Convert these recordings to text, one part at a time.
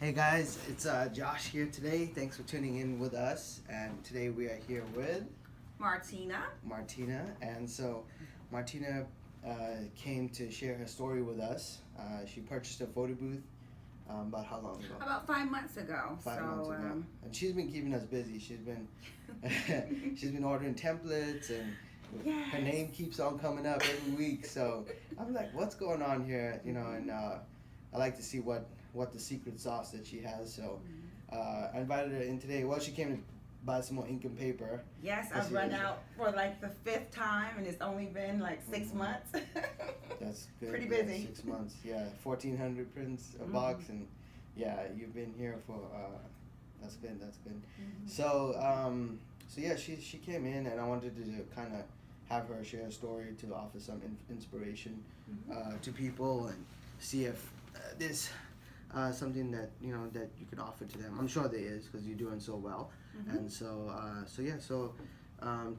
Hey guys, it's Josh here today. Thanks for tuning in with us. And today we are here with Martina. And so Martina came to share her story with us. She purchased a photo booth about how long ago? About 5 months ago. 5 months ago. And she's been keeping us busy. She's been she's been ordering templates, and yes. her name keeps on coming up every week. So I'm like, what's going on here? You know, and I like to see what the secret sauce that she has. So I invited her in today. Well, she came to buy some more ink and paper. Yes, I've run out for like the 5th time, and it's only been like 6 months. That's good. Pretty busy. 6 months, yeah. 1,400 prints a box, and yeah, you've been here for. That's good. So yeah, she came in, and I wanted to kind of have her share a story to offer some inspiration to people and see if there's something that that you could offer to them. I'm sure there is, because you're doing so well. And so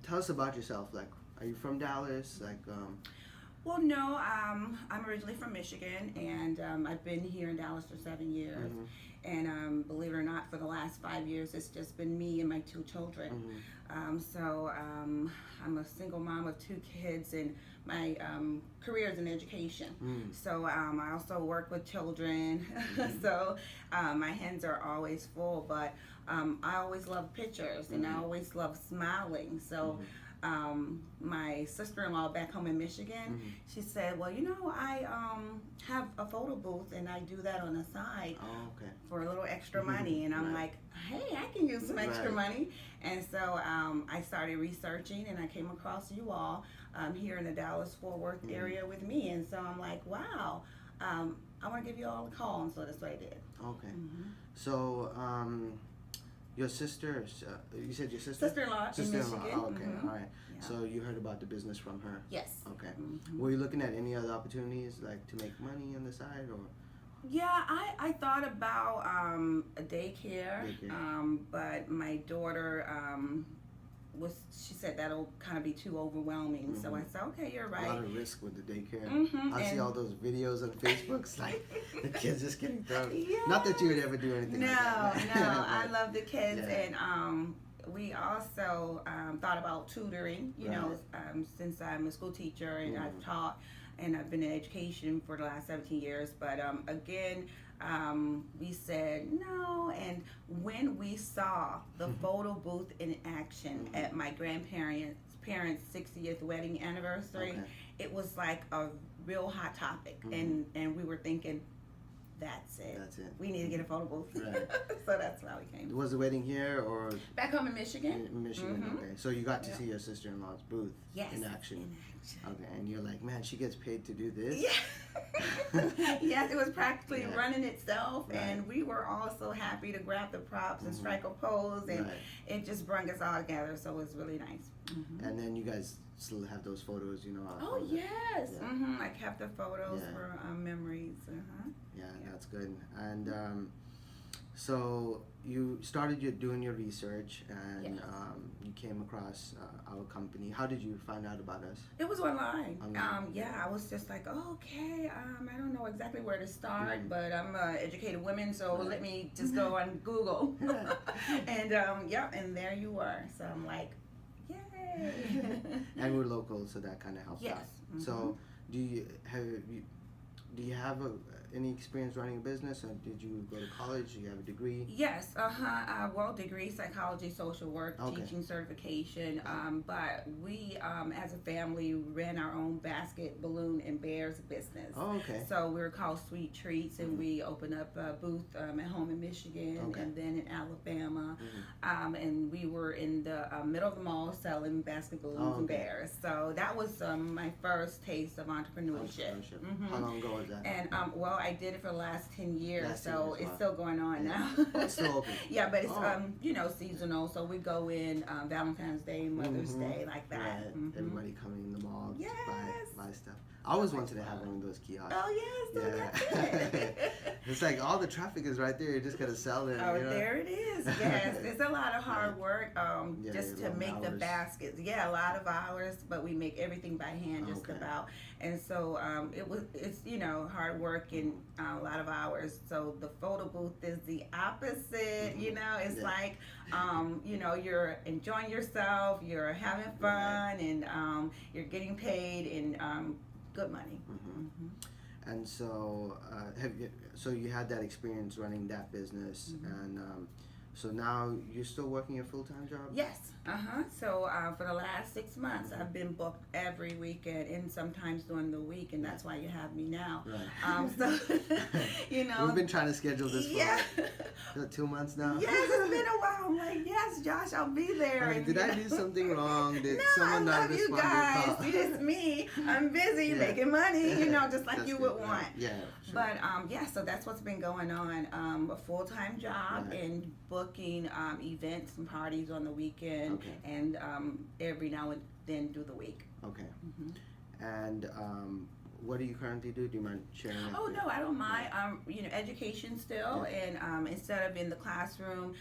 tell us about yourself. Like, are you from Dallas? Like, well, no, I'm originally from Michigan, and I've been here in Dallas for 7 years. And believe it or not, for the last 5 years, it's just been me and my 2 children. So I'm a single mom of 2 kids, and my career is in education. So I also work with children. So my hands are always full, but I always love pictures, and I always love smiling. So my sister-in-law back home in Michigan, she said, well, I have a photo booth, and I do that on the side for a little extra money. And I'm like, hey, I can use some extra money. And so I started researching, and I came across you all here in the Dallas-Fort Worth area with me. And so I'm like, wow, I want to give you all a call. And so that's what I did. Okay. So your sister, you said your sister? Sister-in-law in Michigan. Oh, okay, all right. Yeah. So you heard about the business from her? Yes. Okay. Were you looking at any other opportunities, like to make money on the side, or? Yeah, I thought about a daycare. But my daughter she said that'll kind of be too overwhelming. So I said, okay, you're right. A lot of risk with the daycare. I see all those videos on Facebook. It's like the kids just getting thrown. Yes. Not that you would ever do anything like that. No, I love the kids. And we also thought about tutoring, since I'm a school teacher, and I've taught, and I've been in education for the last 17 years. But again, we said no. And when we saw the photo booth in action at my grandparents' 60th wedding anniversary, it was like a real hot topic. And we were thinking, that's it. We need to get a photo booth. Right. So that's how we came. Was the wedding here or back home in Michigan? In Michigan, okay. So you got to see your sister-in-law's booth in action. Okay, and you're like, man, she gets paid to do this? Yeah. Yes, it was practically running itself, and we were all so happy to grab the props and strike a pose, and it just brought us all together, so it was really nice. And then you guys still have those photos, Oh, yes. I kept the photos for memories. Yeah, that's good. And so you started doing your research, and you came across our company. How did you find out about us? It was online. I was just like, okay, I don't know exactly where to start, but I'm an educated woman, so let me just go on Google. And and there you were. So I'm like, yay. And we're local, so that kind of helps out. So do you have any experience running a business, or did you go to college? Do you have a degree? Yes, degree, psychology, social work, teaching certification. But we, as a family, ran our own basket, balloon, and bears business. Oh, okay. So we were called Sweet Treats, and we opened up a booth at home in Michigan, and then in Alabama. And we were in the middle of the mall selling basket balloons and bears. So that was my first taste of entrepreneurship. How long ago was that? And I did it for the last 10 years, it's still going on now. It's still open. Yeah, but it's seasonal, so we go in Valentine's Day, Mother's Day, like that. Right. Everybody coming in the mall to buy stuff. I always wanted to have one of those kiosks. Oh yes, that's it. It's like all the traffic is right there. You just gotta sell it. Oh, there it is. Yes, it's a lot of hard work just to make the hours. baskets. Yeah, a lot of hours, but we make everything by hand just about. And so it's hard work and a lot of hours. So the photo booth is the opposite. It's like you're enjoying yourself, you're having fun, and you're getting paid and good money. And so you had that experience running that business, and so now you're still working a full-time job? Yes. So for the last 6 months, I've been booked every weekend and sometimes during the week, and that's why you have me now. Right. So, We've been trying to schedule this for 2 months now. Yes, it's been a while. I'm like, yes, Josh, I'll be there. Did I do something wrong? Did no, someone I not love you respond guys. to your call? It's me. I'm busy making money, just like That's you good, would want. Yeah, sure. But so that's what's been going on. A full-time job and booking events and parties on the weekend, and every now and then do the week. Okay. And what do you currently do? Do you mind sharing? Oh no, I don't mind. Education still, and instead of in the classroom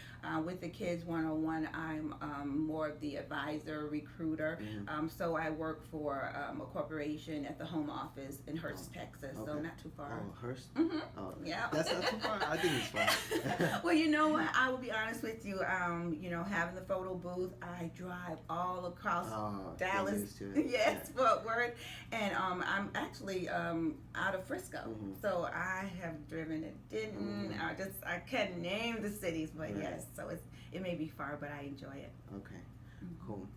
with the kids one-on-one, I'm more of the advisor, recruiter. So I work for a corporation at the home office in Hurst, Texas. So not too far. Oh, Hurst. Oh, yeah. That's not too far. I think it's far. Well, you know what? I will be honest with you. Having the photo booth, I drive all across Dallas. Yes, Fort Worth, and I'm actually out of Frisco. So I have driven to Denton. I can't name the cities, but yes. So it may be far, but I enjoy it. Okay, cool.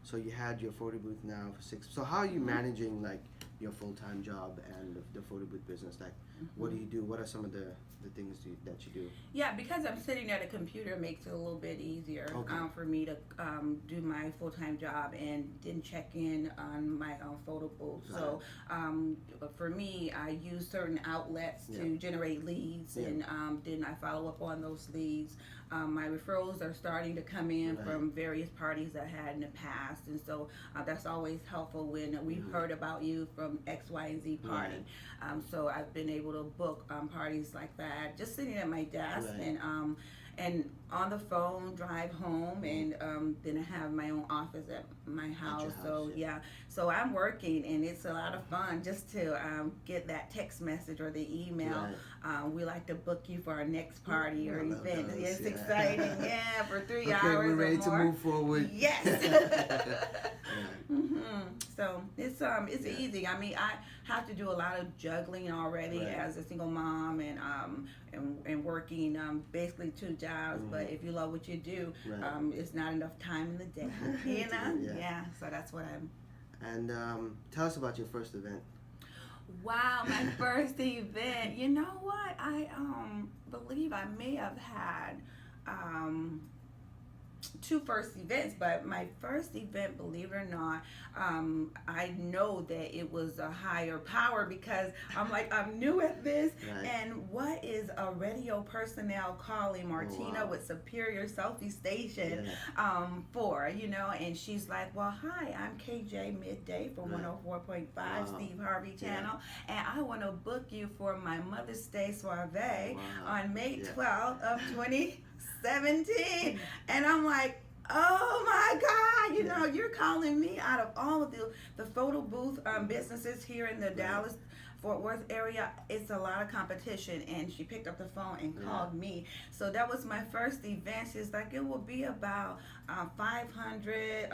So you had your photo booth now for 6. So how are you managing like your full-time job and the photo booth business? Like, what do you do? What are some of the things that you do? Yeah, because I'm sitting at a computer, it makes it a little bit easier for me to do my full-time job and then check in on my photo booth. So for me, I use certain outlets to generate leads, and then I follow up on those leads. My referrals are starting to come in from various parties I had in the past, and so that's always helpful when we've heard about you from X, Y, and Z party. So I've been able to book parties like that, just sitting at my desk and on the phone, drive home, and then I have my own office at my house. So I'm working, and it's a lot of fun just to get that text message or the email. We like to book you for our next party or event. It's exciting, for 3 hours we're ready or more. to move forward. Yes. So it's easy. I mean, I have to do a lot of juggling already as a single mom, and working basically 2 jobs. But if you love what you do, it's not enough time in the day. So that's what I'm. And tell us about your first event. Wow, my first event. You know what? I believe I may have had 2 first events, but my first event, believe it or not, I know that it was a higher power because I'm new at this. And what is a radio personnel calling Martina with Superior Selfie Station for, and she's like, well, hi, I'm KJ Midday from 104.5 Steve Harvey Channel, and I want to book you for my Mother's Day soiree on May 12th of 2017. And I'm like, oh my God, you're calling me out of all of the photo booth businesses here in the Dallas Fort Worth area. It's a lot of competition, and she picked up the phone and called me. So that was my first event. She's like, it will be about 500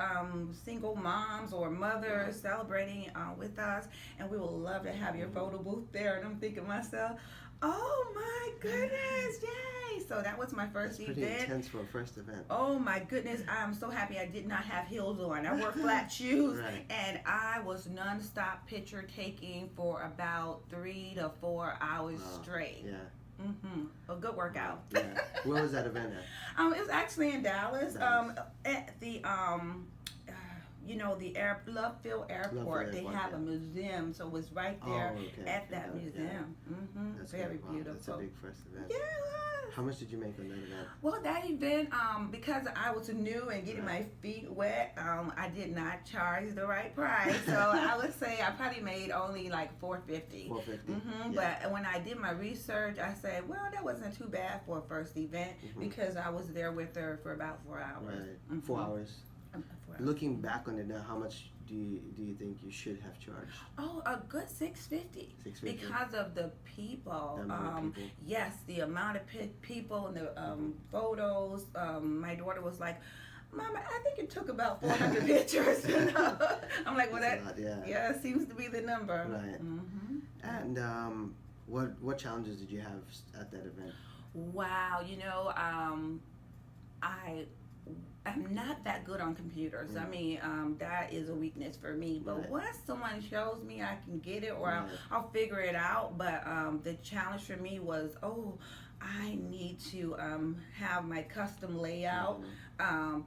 single moms or mothers celebrating with us, and we would love to have your photo booth there. And I'm thinking to myself, oh my goodness, yay! So that was my first event. Pretty intense for a first event. Oh my goodness, I'm so happy I did not have heels on. I wore flat shoes, and I was nonstop picture taking for about 3 to 4 hours straight. A good workout. Where was that event at? It was actually in Dallas. At the the Lovefield Airport, they have a museum, so it was right there at that museum. That's very good. Wow, beautiful. That's a big first event. Yes. How much did you make on that event? Well, that event, because I was new and getting my feet wet, I did not charge the right price. So I would say I probably made only like $450. But when I did my research, I said, well, that wasn't too bad for a first event because I was there with her for about 4 hours. Right, 4 hours. 4 hours. Looking back on it now, how much do you think you should have charged? Oh, a good $650. Because of the people. Yes, the amount of people and the photos. My daughter was like, Mama, I think it took about 400 pictures. I'm like, well, that seems to be the number. Right. And what challenges did you have at that event? Wow, I'm not that good on computers. I mean, that is a weakness for me. But once someone shows me, I can get it, or I'll figure it out. But the challenge for me was, I need to have my custom layout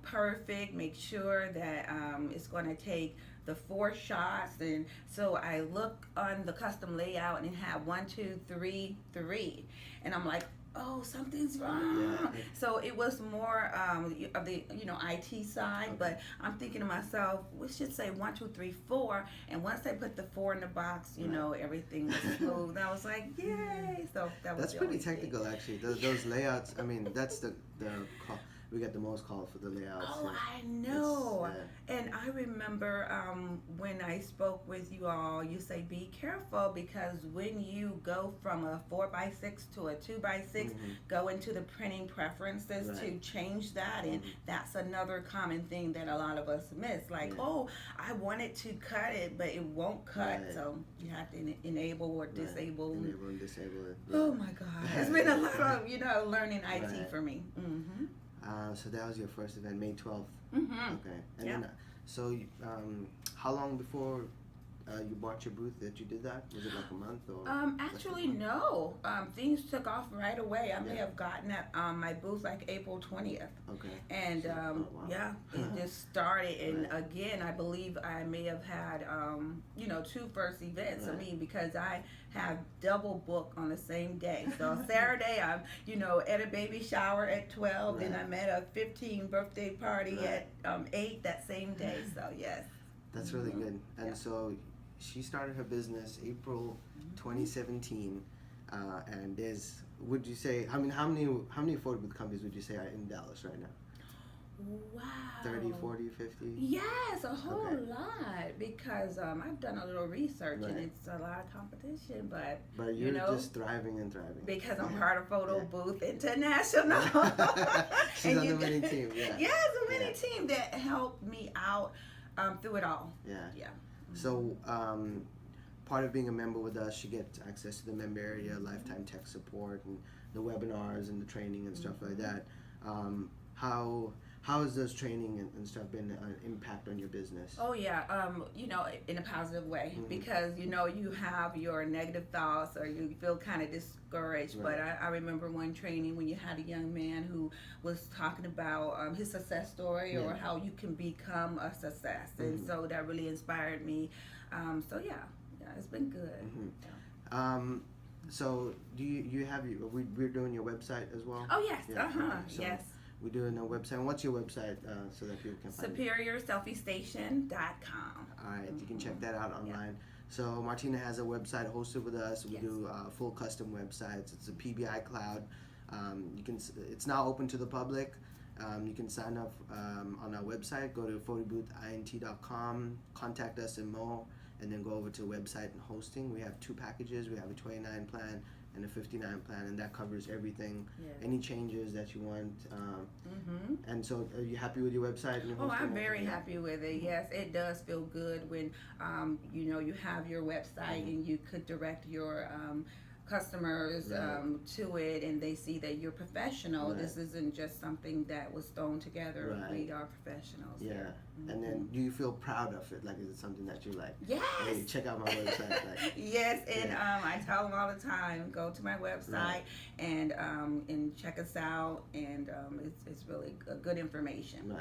perfect, make sure that it's going to take the 4 shots. And so I look on the custom layout and have 1, 2, 3, 3. And I'm like, something's wrong. So it was more of the IT side, but I'm thinking to myself, we should say 1, 2, 3, 4. And once they put the 4 in the box, everything was smooth. I was like, yay! So that's pretty technical, actually. Those layouts. I mean, that's the call. We get the most calls for the layouts. I know. And I remember when I spoke with you all, you say be careful, because when you go from a 4x6 to a 2x6, go into the printing preferences to change that, and that's another common thing that a lot of us miss. Like, I wanted to cut it, but it won't cut, so you have to enable or disable. Enable and disable it. Oh my God, it's been a lot of learning IT for me. So that was your first event, May 12th. Okay. And then, so how long before you bought your booth that you did that? Was it like a month or? Actually, no. Things took off right away. I may have gotten at my booth like April 20th. Okay. And it just started. And again, I believe I may have had 2 first events. I mean, because I have double book on the same day. So Saturday, I'm at a baby shower at 12, and I'm at a 15 birthday party at 8 that same day. So yes. That's really good. And so she started her business April 2017, and would you say, how many photo booth companies would you say are in Dallas right now? Wow. 30, 40, 50? Yes, a whole lot, because I've done a little research, and it's a lot of competition, but you're just thriving and thriving. Because I'm part of Photo Booth International. She's on the winning team, Yes, a winning team that helped me out through it all. So part of being a member with us, you get access to the member area, lifetime tech support, and the webinars and the training and stuff like that. How has those training and stuff been an impact on your business? Oh yeah, in a positive way, because you have your negative thoughts, or you feel kind of discouraged. But I remember one training when you had a young man who was talking about his success story, or how you can become a success, and so that really inspired me. So it's been good. So do you have we're doing your website as well? Oh yes, so yes. We're doing a website. And what's your website so that people can find it? SuperiorSelfieStation.com. All right, you can check that out online. So Martina has a website hosted with us. We do full custom websites. It's a PBI cloud. It's now open to the public. You can sign up on our website. Go to photoboothint.com. Contact us and more, and then go over to website and hosting. We have 2 packages. We have a 29 plan and a 59 plan, and that covers everything. Any changes that you want. And so, are you happy with your website? And I'm very happy with it. Yes, it does feel good when you have your website and you could direct your customers to it, and they see that you're professional. This isn't just something that was thrown together. We are professionals. And then, do you feel proud of it? Like, is it something that you like? Yes. Hey, check out my website. Yes, and I tell them all the time, go to my website and check us out, and it's really good information.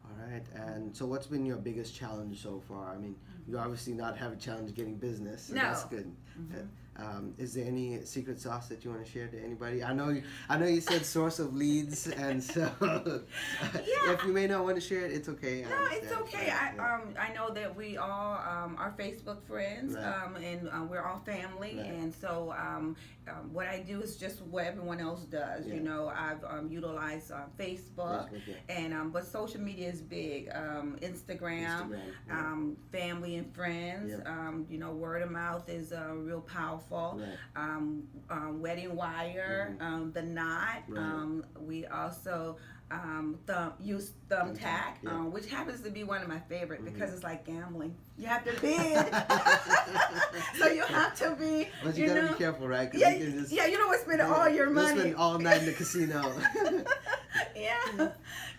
All right. And so, what's been your biggest challenge so far? I mean, you obviously not have a challenge getting business, so No. that's good. Is there any secret sauce that you want to share to anybody? I know you said source of leads, and so if you may not want to share it, it's okay. No, it's okay. I know that we all are Facebook friends, Right. and we're all family, Right. and so what I do is just what everyone else does. Yeah. You know, I've utilized Facebook, yeah. and but social media is big. Instagram, yeah. family and friends. Yep. You know, word of mouth is real powerful. Right. Wedding Wire, the Knot. Right. We also use Thumbtack, yeah. which happens to be one of my favorite because it's like gambling. You have to bid, so you have to be. But you gotta be careful, right? Yeah, you can just, you don't want to spend all your money. You'll spend all night in the casino.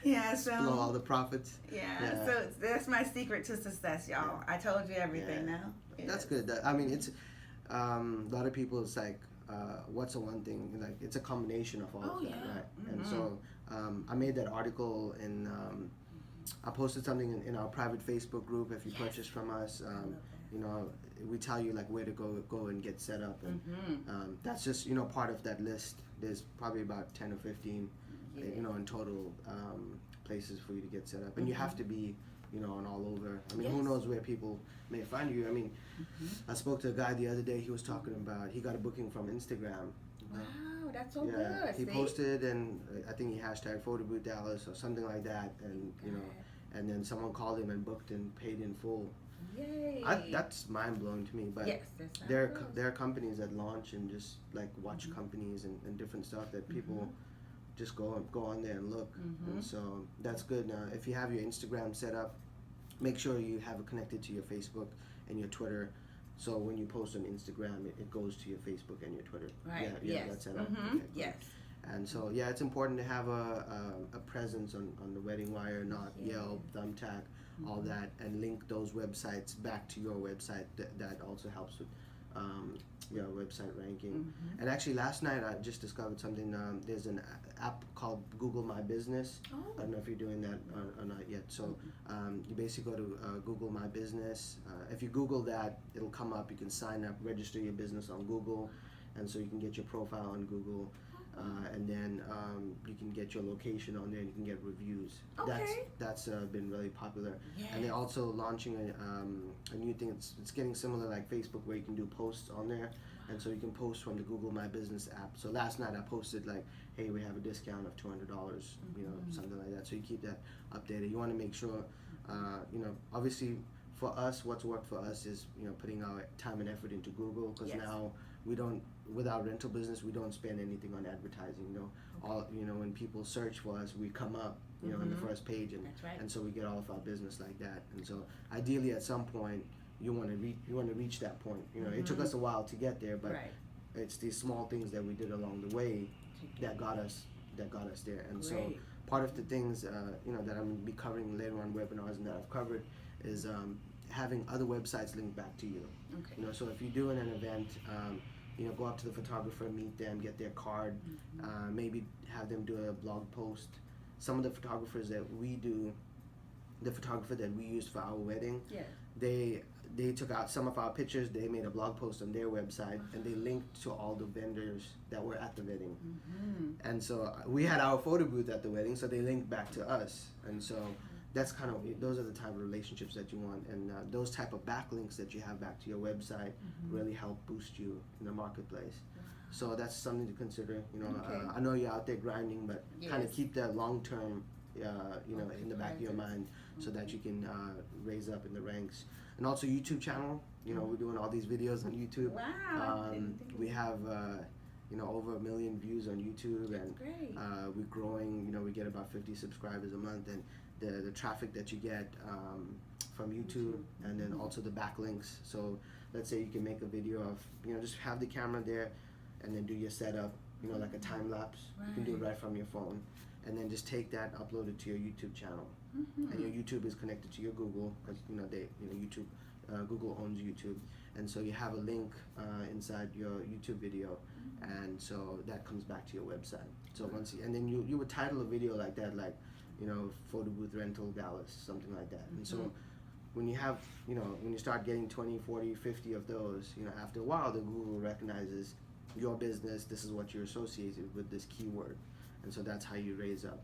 Yeah. So blow all the profits. Yeah. So that's my secret to success, y'all. I told you everything now. That's good. I mean, it's a lot of people. It's like, what's the one thing? Like, it's a combination of all of that, right? And so I made that article and I posted something in our private Facebook group. If you purchase from us, you know, we tell you like where to go and get set up, and that's just, you know, part of that list. There's probably about 10 or 15, you know, in total places for you to get set up, and you have to be, you know, on all over. I mean, who knows where people may find you. I mean, I spoke to a guy the other day. He was talking about he got a booking from Instagram. Wow, that's so yeah, good. he posted, and I think he hashtag photo booth Dallas or something like that, and you know, and then someone called him and booked and paid in full. Yay! That's mind blowing to me. But there are companies that launch and just like watch companies and different stuff that people just go on there and look. And so that's good. Now, if you have your Instagram set up, make sure you have it connected to your Facebook and your Twitter. So when you post on Instagram, it goes to your Facebook and your Twitter. Right. Yeah, that's set up. Okay, yes. And so it's important to have a presence on the Wedding Wire, not Yelp, Thumbtack, all that, and link those websites back to your website. That also helps with your website ranking. And actually, last night I just discovered something. There's an app called Google My Business. I don't know if you're doing that or not yet. So you basically go to Google My Business. If you Google that, it'll come up. You can sign up, register your business on Google, and so you can get your profile on Google. And then you can get your location on there and you can get reviews. That's been really popular. And they're also launching a new thing. It's getting similar like Facebook, where you can do posts on there. And so you can post from the Google My Business app. So last night I posted like, hey, we have a discount of $200, you know, something like that. So you keep that updated. You want to make sure, you know, obviously for us, what's worked for us is, you know, putting our time and effort into Google, because now we don't, with our rental business, we don't spend anything on advertising. You know, all, you know, when people search for us, we come up, you know, on the first page, and so we get all of our business like that. And so ideally, at some point, you want to reach that point. You know, it took us a while to get there, but it's these small things that we did along the way that got us there. And so part of the things, you know, that I'm gonna be covering later on webinars and that I've covered is having other websites linked back to you. You know, so if you're doing an event, you know, go up to the photographer, meet them, get their card, maybe have them do a blog post. Some of the photographers that we do, the photographer that we used for our wedding, they took out some of our pictures, they made a blog post on their website, and they linked to all the vendors that were at the wedding. And so we had our photo booth at the wedding, so they linked back to us. And so that's kind of, those are the type of relationships that you want, and those type of backlinks that you have back to your website really help boost you in the marketplace. So that's something to consider. You know, I know you're out there grinding, but kind of keep that long term, you know, in the back of your mind, so that you can raise up in the ranks. And also YouTube channel. You know, we're doing all these videos on YouTube. Wow. We have you know, over 1 million views on YouTube, and we're growing. You know, we get about 50 subscribers a month, and the traffic that you get from YouTube, and then also the backlinks. So let's say you can make a video of, you know, just have the camera there and then do your setup, you know, like a time lapse. You can do it right from your phone, and then just take that, upload it to your YouTube channel. And your YouTube is connected to your Google, because, you know, YouTube Google owns YouTube, and so you have a link inside your YouTube video, and so that comes back to your website. So once and then you would title a video like that, like, you know, photo booth rental Dallas, something like that. And so when you have, you know, when you start getting 20, 40, 50 of those, you know, after a while, the Google recognizes your business. This is what you're associated with, this keyword, and so that's how you raise up.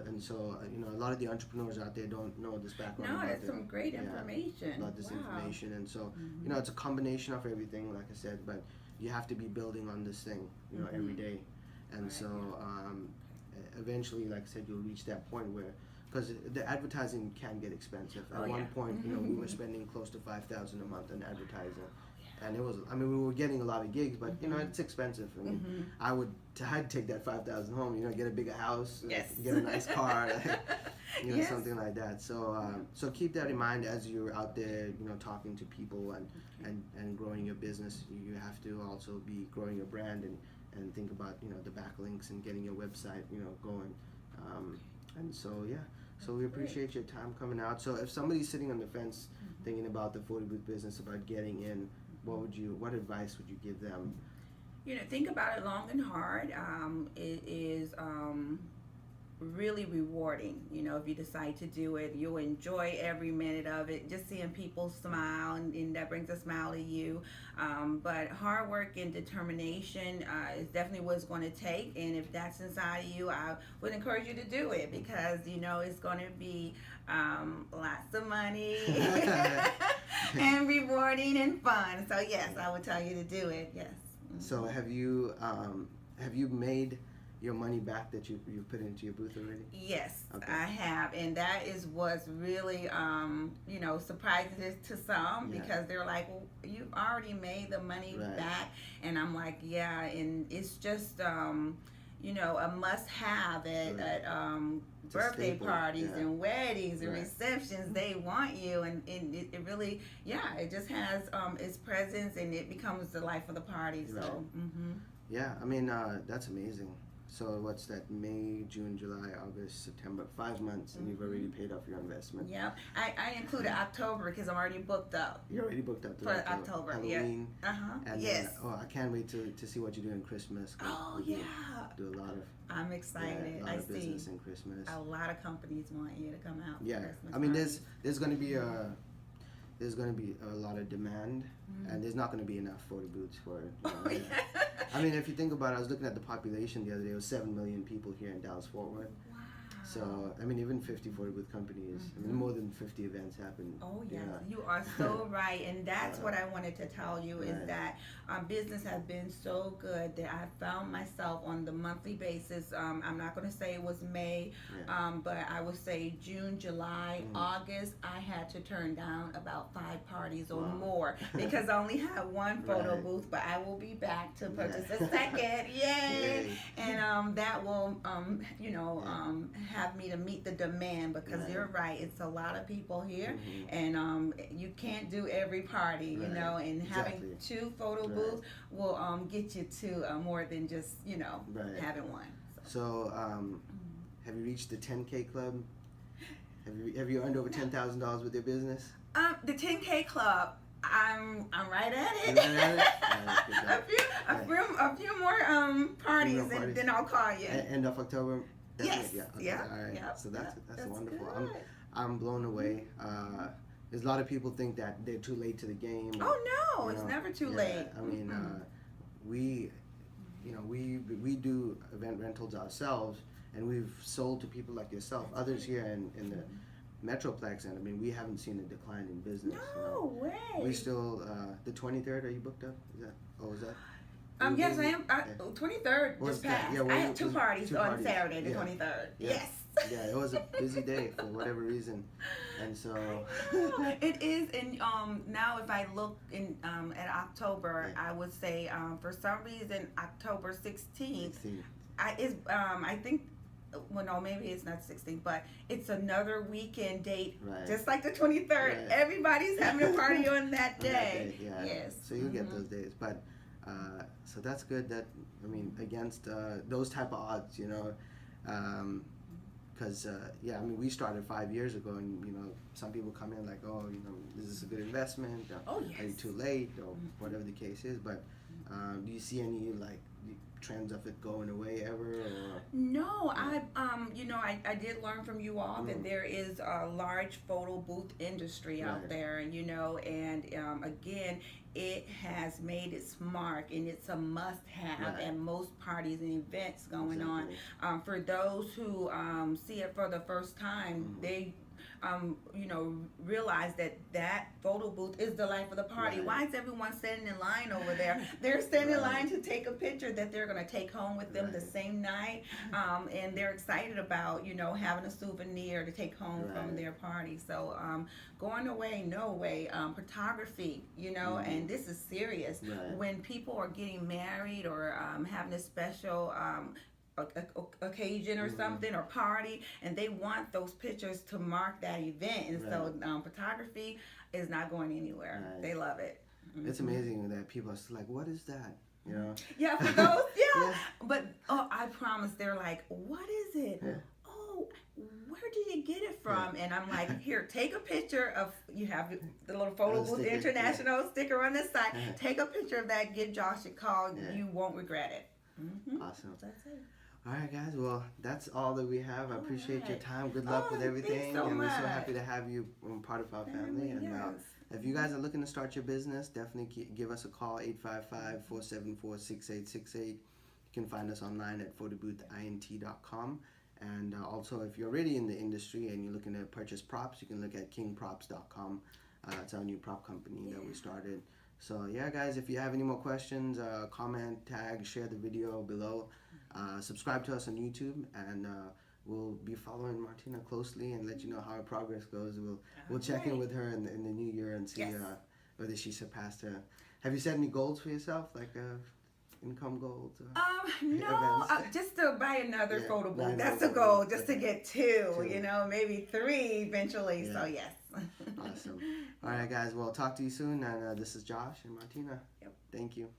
And so, you know, a lot of the entrepreneurs out there don't know this background. No, that's some great information. About this information, and so, you know, it's a combination of everything, like I said, but you have to be building on this thing, you know, every day. And so, eventually, like I said, you'll reach that point where, because the advertising can get expensive. At one point, you know, we were spending close to $5,000 a month on advertising. And it was, I mean, we were getting a lot of gigs, but, you know, it's expensive. I mean, I had to take that $5,000 home, you know, get a bigger house, get a nice car, you know, something like that. So, so keep that in mind as you're out there, you know, talking to people and growing your business. You have to also be growing your brand and think about, you know, the backlinks and getting your website, you know, going. And so, yeah. So we appreciate your time coming out. So if somebody's sitting on the fence thinking about the photo booth business, about getting in, what advice would you give them? You know, think about it long and hard. It is really rewarding. You know, if you decide to do it, you'll enjoy every minute of it. Just seeing people smile, and that brings a smile to you. But hard work and determination is definitely what it's going to take. And if that's inside of you, I would encourage you to do it, because, you know, it's going to be lots of money and rewarding and fun. So yes, I would tell you to do it. Yes. So have you made your money back that you put into your booth already? Yes, okay. I have, and that is what's really you know, surprising to some, because they're like, well, you've already made the money back, and I'm like, yeah, and it's just you know, a must-have at birthday parties and weddings and receptions. They want you, and it really, it just has its presence, and it becomes the life of the party. So yeah, I mean, that's amazing. So what's that? May, June, July, August, September, 5 months, and you've already paid off your investment. Yep. I included October because I'm already booked up. You're already booked up for October. Halloween. Yeah. And then, I can't wait to see what you do in Christmas. Oh yeah. Do a lot of. I'm excited. A lot of business in Christmas. A lot of companies want you to come out. Yeah. For Christmas I mean, there's going to be a lot of demand, and there's not going to be enough photo booths for it. I mean, if you think about it, I was looking at the population the other day. It was 7 million people here in Dallas-Fort Worth. Wow. So, I mean, even 50 photo booth companies, I mean, more than 50 events happen. Oh, yes. You are so right. And that's what I wanted to tell you, is that business has been so good that I found myself on the monthly basis. I'm not going to say it was May, but I would say June, July, August, I had to turn down about 5 parties or more because I only had one photo booth, but I will be back to purchase a second. Yay! And that will, you know, have me to meet the demand, because you're right, it's a lot of people here, and you can't do every party, you know, and having 2 photo booths will get you to more than just, you know, having one. So, have you reached the 10K club? Have you earned over $10,000 with your business? The 10K club, I'm right at it. You're right at it? A few more parties, and then I'll call you. End of October. Yes. Yeah. Okay. All right. Yep. So that's wonderful. Good. I'm blown away. There's a lot of people think that they're too late to the game. Oh no, it's never too late. I mean, we do event rentals ourselves, and we've sold to people like yourself, others here in the Metroplex, and I mean, we haven't seen a decline in business. No way. We still the 23rd. Are you booked up? Is that? Yes, I am. 23rd just passed. I had 2 parties on Saturday, the 23rd. Yes. Yeah, it was a busy day for whatever reason, and so it is. And now if I look in at October, I would say for some reason October 16th. I think. Well, no, maybe it's not 16th, but it's another weekend date, just like the 23rd. Everybody's having a party on that day. Yes. So you get those days, but. So that's good. That, I mean, against those type of odds, you know, because yeah, I mean, we started 5 years ago, and you know, some people come in like, oh, you know, is this a good investment? Oh, yes. Are you too late, or whatever the case is? But do you see any like trends of it going away ever? Or? No, you know, I did learn from you all that there is a large photo booth industry out there, you know, and again, it has made its mark, and it's a must-have at most parties and events going on. For those who see it for the first time, they you know, realize that photo booth is the life of the party. Why is everyone standing in line over there? They're standing in line to take a picture that they're going to take home with them the same night, and they're excited about, you know, having a souvenir to take home from their party. So going away, no way. Photography, you know, and this is serious. When people are getting married or having a special occasion or something or party, and they want those pictures to mark that event, and so photography is not going anywhere. They love it. It's amazing that people are still like, what is that, you know? Yeah, for those, but I promise, they're like, what is it? Oh, where did you get it from? And I'm like, here, take a picture of, you have the little photo booth international sticker on this side. Take a picture of that, give Josh a call. You won't regret it. Awesome. That's it. All right, guys. Well, that's all that we have. I appreciate your time. Good luck with everything. And we're so happy to have you part of our family. And if you guys are looking to start your business, definitely give us a call, 855-474-6868. You can find us online at photoboothint.com. And also, if you're already in the industry and you're looking to purchase props, you can look at kingprops.com. It's our new prop company that we started. So, yeah, guys, if you have any more questions, comment, tag, share the video below. Subscribe to us on YouTube, and we'll be following Martina closely and let you know how her progress goes. We'll check in with her in the new year and see whether she surpassed her. Have you set any goals for yourself, like income goals? No, just to buy another photo booth. That's the goal, just to get two, you know, maybe 3 eventually. So yes. Awesome. All right, guys. Well, talk to you soon. And this is Josh and Martina. Thank you.